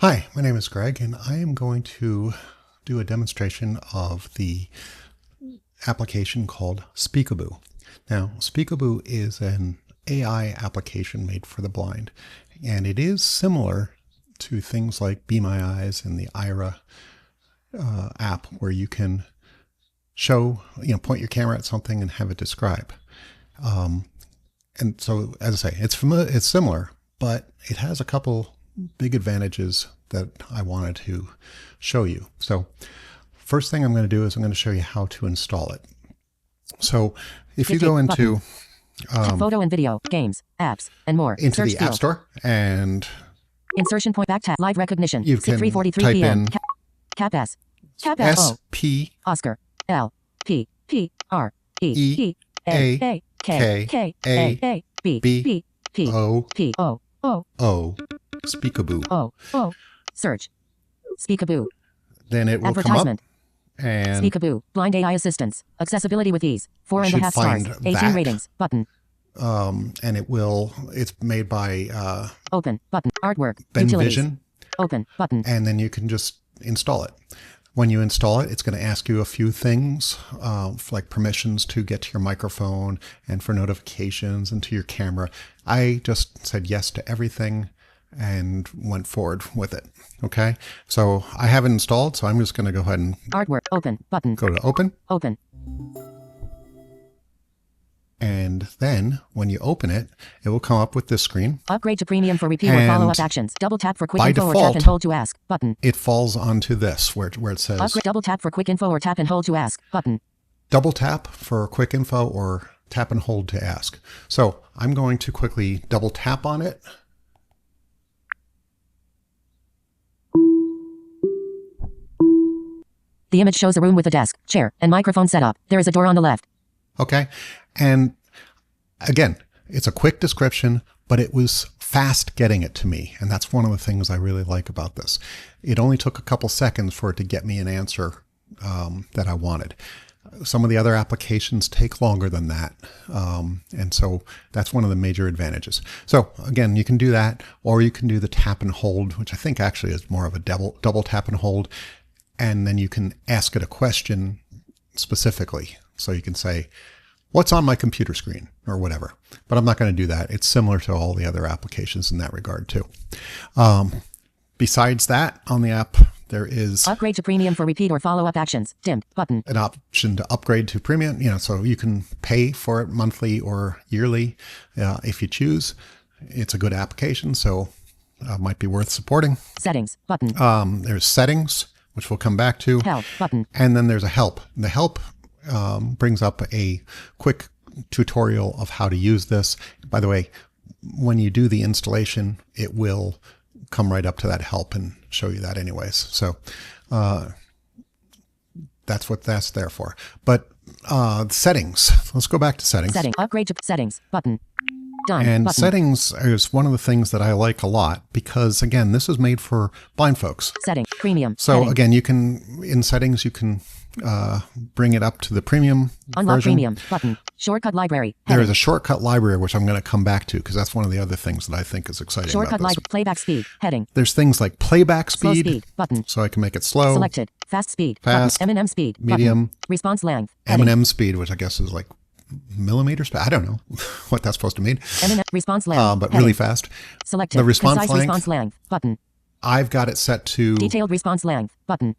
Hi, my name is Greg, and I am going to do a demonstration of the application called Speakaboo. Now, Speakaboo is an AI application made for the blind, and it is similar to things like Be My Eyes and the Aira app, where you can show, point your camera at something and have it describe. And so, as I say, it's similar, but it has a couple big advantages that I wanted to show you. So first thing I'm going to do is I'm going to show you how to install it. So if you go into photo and video, games, apps, and more, into the App Store, and insertion point back tab, live recognition, you can 3:43 type p.m. in Cap S SP Oscar L P P R E A K K A B B P P O O Speakaboo. Search Speakaboo. Then it will come up and Speakaboo, blind AI assistance, accessibility with ease, 4.5 stars, 18 ratings, button. And it's made by Open, button, artwork, Ben utilities. Vision. Open, button. And then you can just install it. When you install it, it's going to ask you a few things, like permissions to get to your microphone and for notifications and to your camera. I just said yes to everything and went forward with it. Okay, so I have it installed, so I'm just going to go ahead and artwork, open, button. Go to open. Open. And then when you open it, it will come up with this screen. Upgrade to premium for repeat or follow-up actions. Double tap for quick info default, or tap and hold to ask, button. It falls onto this where it says upgrade, double tap for quick info or tap and hold to ask, button. Double tap for quick info or tap and hold to ask. So I'm going to quickly double tap on it. The image shows a room with a desk, chair, and microphone setup. There is a door on the left. Okay. And again, it's a quick description, but it was fast getting it to me. And that's one of the things I really like about this. It only took a couple seconds for it to get me an answer that I wanted. Some of the other applications take longer than that. And so that's one of the major advantages. So again, you can do that, or you can do the tap and hold, which I think actually is more of a double tap and hold. And then you can ask it a question specifically. So you can say, what's on my computer screen or whatever, but I'm not going to do that. It's similar to all the other applications in that regard too. Besides that, on the app, there is upgrade to premium for repeat or follow-up actions, dimmed, button. An option to upgrade to premium, so you can pay for it monthly or yearly if you choose. It's a good application, so might be worth supporting. Settings, button. There's settings, which we'll come back to. Help, button. And then there's a help. The help brings up a quick tutorial of how to use this. By the way, when you do the installation, it will come right up to that help and show you that anyways. So that's what that's there for. But settings, let's go back to settings. Setting, upgrade to settings, button. Done, and button. Settings is one of the things that I like a lot because, again, this is made for blind folks. Setting, premium. So heading. Again, you can, in settings, you can bring it up to the premium Unlock version. premium, button. Shortcut library. There heading. is a shortcut library, which I'm going to come back to because that's one of the other things that I think is exciting Shortcut about this. library, playback speed, heading. There's things like playback Slow speed, speed, button. so I can make it slow. Selected, fast speed, Fast, button. M&M speed, medium, button. Response length, heading. M&M speed, which I guess is like millimeters. I don't know what that's supposed to mean. M&M response length, but heading. really fast. Selected, The response concise length, response length, button. I've got it set to Detailed response length, button.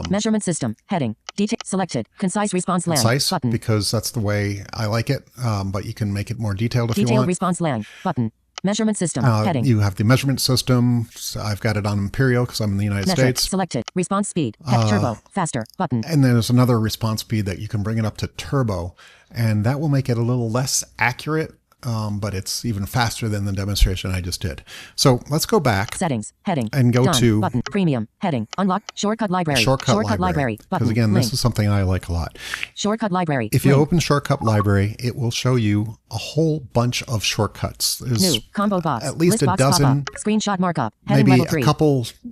Measurement system, heading. Selected, concise response length, concise button. because that's the way I like it. But you can make it more detailed if you Detailed want. response length, button. Measurement system, heading. You have the measurement system. So I've got it on Imperial because I'm in the United States. Selected, response speed, turbo, faster, button. And then there's another response speed that you can bring it up to turbo, and that will make it a little less accurate, but it's even faster than the demonstration I just did. So let's go back. Settings, heading. And go Done, to button, premium, heading, unlock, shortcut library. Shortcut library. Button, Because again, link. this is something I like a lot. Shortcut library. If you link. open Shortcut Library, it will show you a whole bunch of shortcuts. There's New, combo box, at least list a box dozen, pop-up, screenshot markup, heading maybe level 3.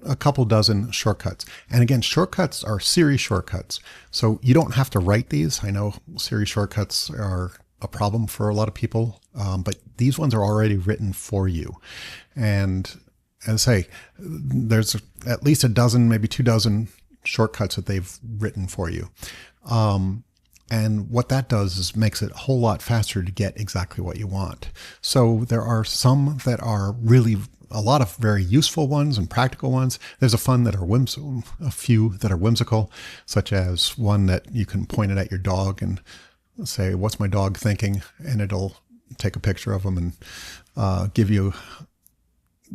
a couple dozen shortcuts. And again, shortcuts are Siri shortcuts. So you don't have to write these. I know Siri shortcuts are a problem for a lot of people, but these ones are already written for you. And as I say, there's at least a dozen, maybe 2 dozen shortcuts that they've written for you. And what that does is makes it a whole lot faster to get exactly what you want. So there are some that are really a lot of very useful ones and practical ones. There's a few that are whimsical, such as one that you can point it at your dog and say, "What's my dog thinking?" And it'll take a picture of them and give you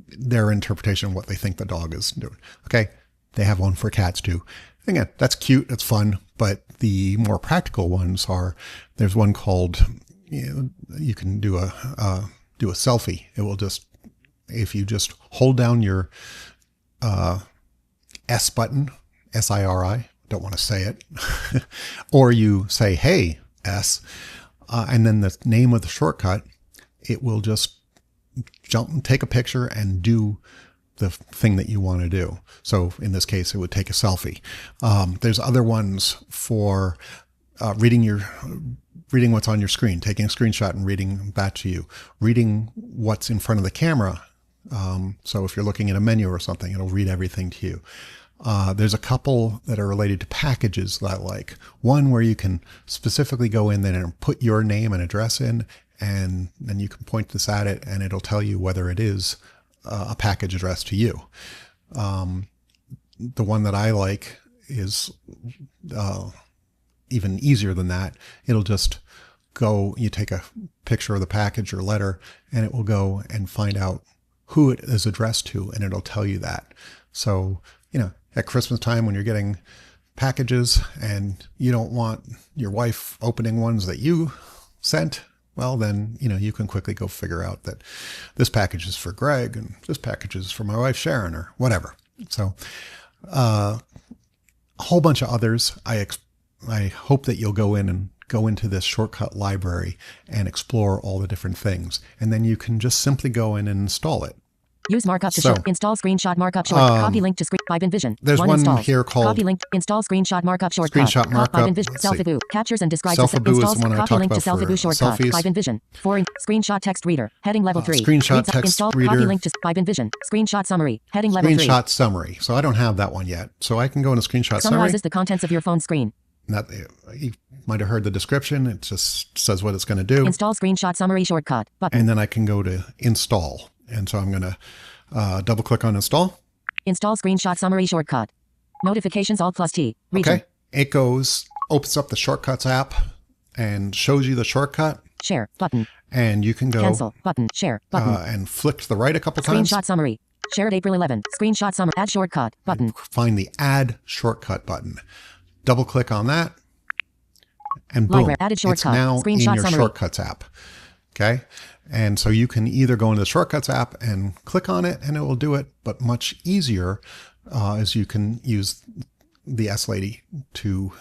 their interpretation of what they think the dog is doing. Okay. They have one for cats too. Again, that's cute. That's fun. But the more practical ones there's one called, you can do a selfie. It will just, if you just hold down your S button, SIRI, don't want to say it, or you say, "Hey, S," and then the name of the shortcut, it will just jump and take a picture and do the thing that you want to do. So in this case, it would take a selfie. There's other ones for reading what's on your screen, taking a screenshot and reading that to you, reading what's in front of the camera. So if you're looking at a menu or something, it'll read everything to you. There's a couple that are related to packages that I like. One where you can specifically go in there and put your name and address in, and then you can point this at it and it'll tell you whether it is a package addressed to you. The one that I like is even easier than that. It'll just go, you take a picture of the package or letter, and it will go and find out who it is addressed to, and it'll tell you that. So, at Christmas time when you're getting packages and you don't want your wife opening ones that you sent, well, then, you can quickly go figure out that this package is for Greg and this package is for my wife, Sharon, or whatever. So a whole bunch of others. I hope that you'll go into this shortcut library and explore all the different things. And then you can just simply go in and install it. Use markup to install screenshot markup short. Copy link to Vibe Envision. There's one here called copy link. Install screenshot markup short. Screenshot markup. Vibe Envision. Selfaboo captures and describes. Selfaboo is the one I copy talked link to about for Selfaboo shortcut. selfies. Vibe Envision. Screenshot text reader. Heading level 3. Screenshot text install, reader. Copy link to Vibe Envision. Screenshot summary. Heading level 3. Screenshot summary. So I don't have that one yet. So I can go into screenshot summary. Summarizes the contents of your phone screen. You might have heard the description. It just says what it's going to do. Install screenshot summary shortcut button. And then I can go to install. And so I'm going to double click on install. Install screenshot summary shortcut. Notifications Alt+T. Region. Okay. It opens up the Shortcuts app and shows you the shortcut. Share button. And you can go cancel button. Share button. And flick to the right a couple times. Screenshot summary. Shared April 11. Screenshot summary. Add shortcut button. And find the add shortcut button. Double click on that. And boom. Library. Added shortcut. It's now Screenshot in your summary. Shortcuts app. Okay. And so you can either go into the Shortcuts app and click on it and it will do it, but much easier is you can use the S Lady to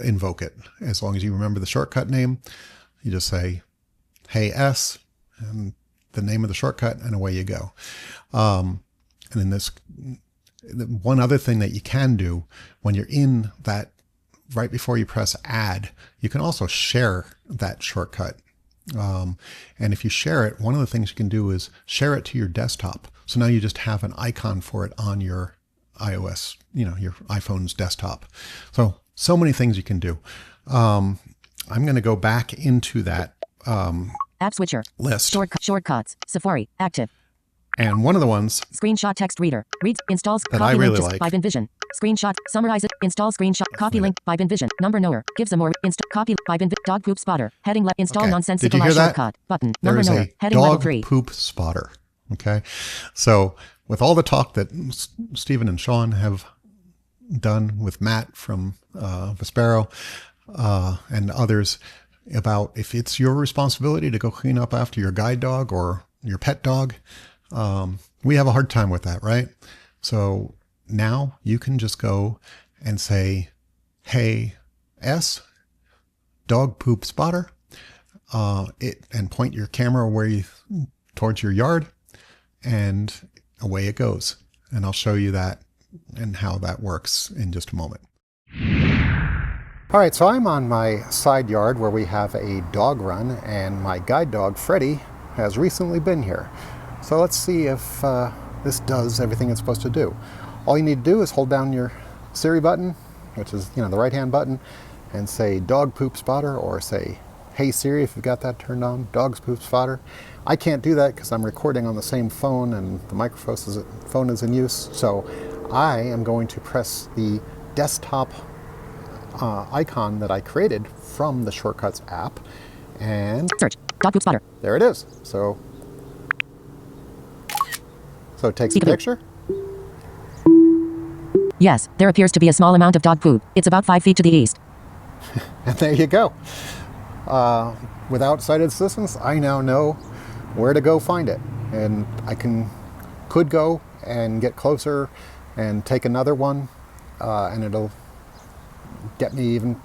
invoke it. As long as you remember the shortcut name, you just say, "Hey S," and the name of the shortcut, and away you go. And then one other thing that you can do when you're in that, right before you press add, you can also share that shortcut. And if you share it, one of the things you can do is share it to your desktop. So now you just have an icon for it on your iOS, your iPhone's desktop. So many things you can do. I'm going to go back into that App switcher list. Shortcuts. Safari. Active. And one of the ones Screenshot text reader. Reads. Installs. that Copy I really link to like. Vibe Envision. Screenshot. Summarize it. Install screenshot. Copy link. Vibe Envision. Number knower. Gives a more. Copy. Vibe Envision. Dog poop spotter. Heading left. Install Okay. nonsensical Did you hear that? shortcut button. There Number is knower. a Heading level dog 3. poop spotter. Okay. So with all the talk that Stephen and Sean have done with Matt from Vespero and others about if it's your responsibility to go clean up after your guide dog or your pet dog, we have a hard time with that, right? So now you can just go and say, "Hey, S, dog poop spotter," and point your camera towards your yard, and away it goes. And I'll show you that and how that works in just a moment. All right, so I'm on my side yard where we have a dog run, and my guide dog, Freddie, has recently been here. So let's see if this does everything it's supposed to do. All you need to do is hold down your Siri button, which is, the right-hand button, and say dog poop spotter, or say, hey Siri, if you've got that turned on, dog's poop spotter. I can't do that because I'm recording on the same phone and the microphone is in use. So I am going to press the desktop icon that I created from the Shortcuts app, and Search. Dog poop spotter. there it is. So it takes a Speakaboo. picture. Yes, there appears to be a small amount of dog poop. It's about 5 feet to the east. And there you go. Without sighted assistance, I now know where to go find it. And I could go and get closer and take another one, and it'll get me even,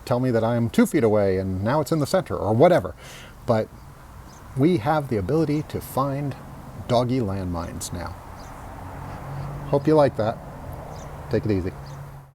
tell me that I'm 2 feet away and now it's in the center or whatever. But we have the ability to find doggy landmines now. Hope you like that. Take it easy.